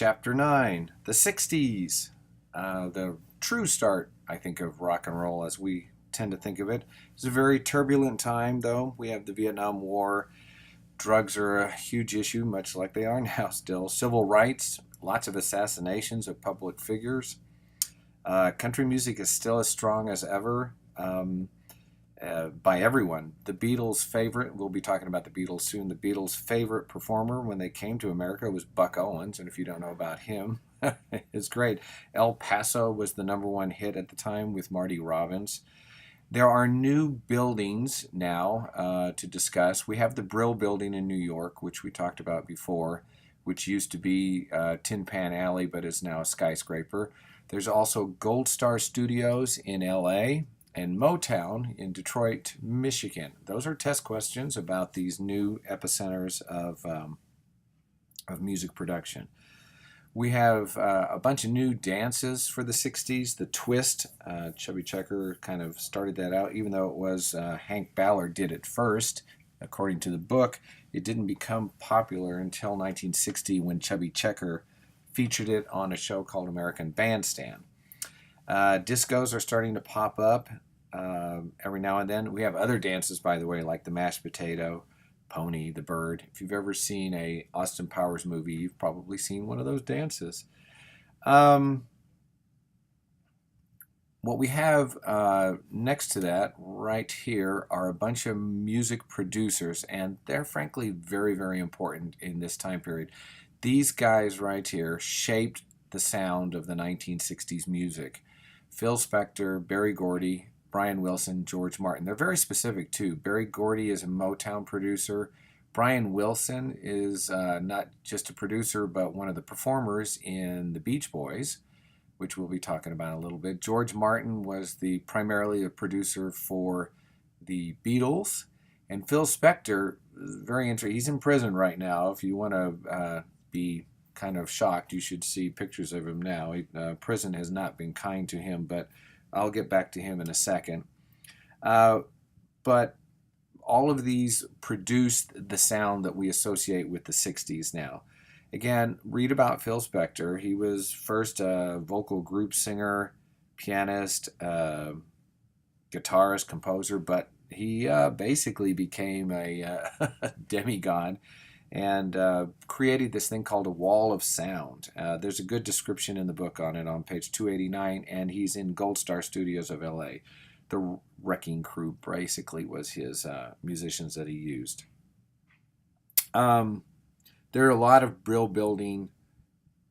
Chapter 9, the 60s. The true start, I think, of rock and roll as we tend to think of it. It's a very turbulent time, though. We have the Vietnam War. Drugs are a huge issue, much like they are now still. Civil rights, lots of assassinations of public figures. Country music is still as strong as ever. By everyone. The Beatles' favorite, we'll be talking about the Beatles soon, the Beatles' favorite performer when they came to America was Buck Owens, and if you don't know about him, it's great. El Paso was the number one hit at the time with Marty Robbins. There are new buildings now to discuss. We have the Brill Building in New York, which we talked about before, which used to be Tin Pan Alley, but is now a skyscraper. There's also Gold Star Studios in LA, and Motown in Detroit, Michigan. Those are test questions about these new epicenters of music production. We have a bunch of new dances for the 60s. The twist, Chubby Checker kind of started that out, even though it was Hank Ballard did it first. According to the book, it didn't become popular until 1960 when Chubby Checker featured it on a show called American Bandstand. Discos are starting to pop up every now and then. We have other dances, by the way, like the mashed potato, pony, the bird. If you've ever seen a Austin Powers movie, you've probably seen one of those dances. What we have next to that right here are a bunch of music producers, and they're frankly very, very important in this time period. These guys right here shaped the sound of the 1960s music. Phil Spector, Berry Gordy, Brian Wilson, George Martin. They're very specific too. Berry Gordy is a Motown producer. Brian Wilson is not just a producer, but one of the performers in the Beach Boys, which we'll be talking about in a little bit. George Martin was primarily a producer for the Beatles. And Phil Spector, very interesting. He's in prison right now. If you want to be kind of shocked, you should see pictures of him now. Prison has not been kind to him, but I'll get back to him in a second. But all of these produced the sound that we associate with the 60s now. Again, read about Phil Spector. He was first a vocal group singer, pianist, guitarist, composer, but he basically became a demigod and created this thing called a wall of sound. There's a good description in the book on it on page 289, and he's in Gold Star Studios of LA. The Wrecking Crew basically was his musicians that he used. There are a lot of Brill Building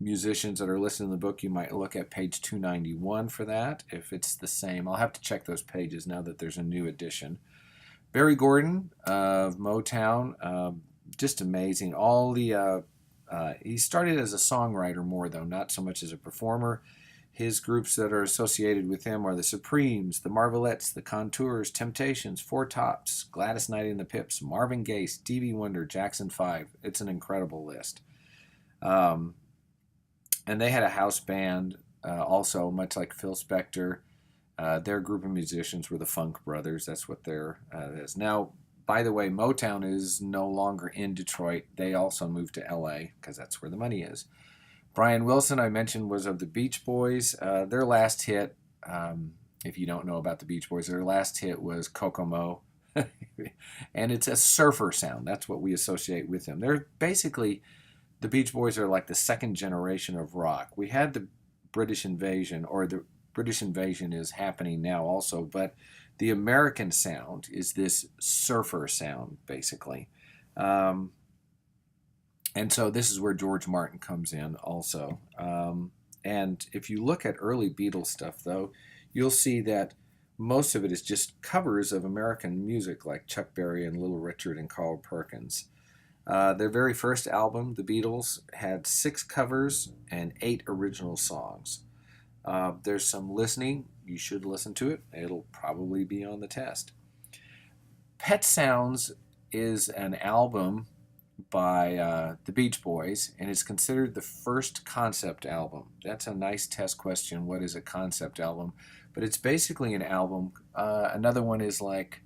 musicians that are listed in the book. You might look at page 291 for that, if it's the same. I'll have to check those pages now that there's a new edition. Berry Gordy of Motown, just amazing. He started as a songwriter more, though, not so much as a performer. His groups that are associated with him are the Supremes, the Marvelettes, the Contours, Temptations, Four Tops, Gladys Knight and the Pips, Marvin Gaye, Stevie Wonder, Jackson 5. It's an incredible list. And they had a house band also, much like Phil Spector. Their group of musicians were the Funk Brothers. That's what their is. Now, by the way, Motown is no longer in Detroit. They also moved to LA because that's where the money is. Brian Wilson, I mentioned, was of the Beach Boys. Their last hit, if you don't know about the Beach Boys, their last hit was Kokomo. And it's a surfer sound. That's what we associate with them. They're basically, the Beach Boys are like the second generation of rock. We had the British invasion, or the British invasion is happening now also, but the American sound is this surfer sound, basically. And so this is where George Martin comes in also. And if you look at early Beatles stuff, though, you'll see that most of it is just covers of American music like Chuck Berry and Little Richard and Carl Perkins. Their very first album, The Beatles, had 6 covers and 8 original songs. There's some listening. You should listen to it. It'll probably be on the test. Pet Sounds is an album by the Beach Boys, and it's considered the first concept album. That's a nice test question. What is a concept album? But it's basically an album. Another one is like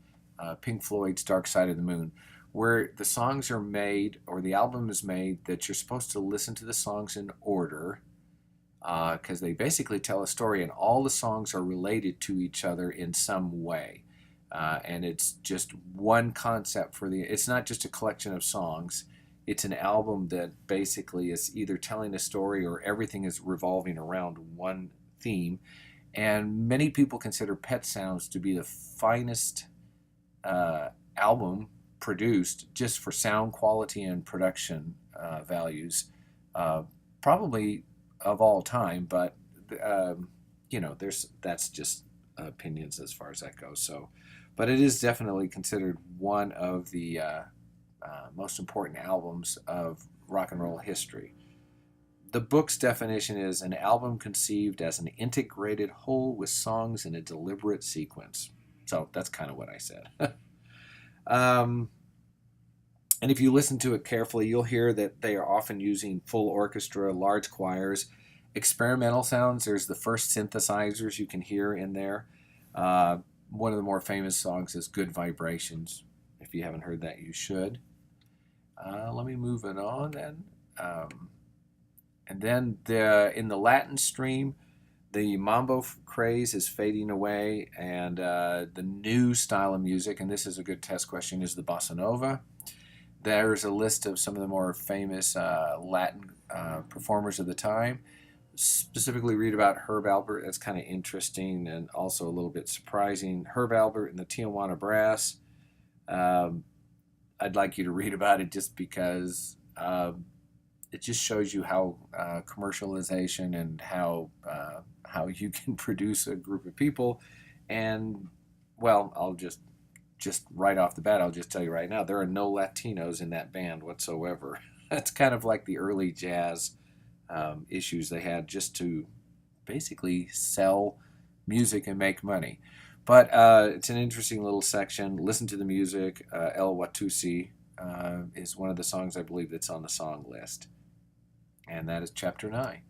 Pink Floyd's Dark Side of the Moon. where the songs are made or the album is made that you're supposed to listen to the songs in order because they basically tell a story and all the songs are related to each other in some way. And it's just one concept it's not just a collection of songs. It's an album that basically is either telling a story or everything is revolving around one theme. And many people consider Pet Sounds to be the finest album produced just for sound quality and production values, probably of all time. But that's just opinions as far as that goes. So, but it is definitely considered one of the most important albums of rock and roll history. The book's definition is an album conceived as an integrated whole with songs in a deliberate sequence. So that's kind of what I said. And if you listen to it carefully, you'll hear that they are often using full orchestra, large choirs, experimental sounds. There's the first synthesizers you can hear in there. One of the more famous songs is Good Vibrations. If you haven't heard that, you should. Let me move it on then. And then in the Latin stream, the mambo craze is fading away, and the new style of music, and this is a good test question, is the bossa nova. There's a list of some of the more famous Latin performers of the time. Specifically read about Herb Alpert. That's kind of interesting and also a little bit surprising. Herb Alpert and the Tijuana Brass. I'd like you to read about it just because it just shows you how commercialization and how you can produce a group of people. And, well, I'll just right off the bat, I'll just tell you right now, there are no Latinos in that band whatsoever. That's kind of like the early jazz issues they had just to basically sell music and make money. But it's an interesting little section. Listen to the music. El Watusi is one of the songs I believe that's on the song list. And that is chapter 9.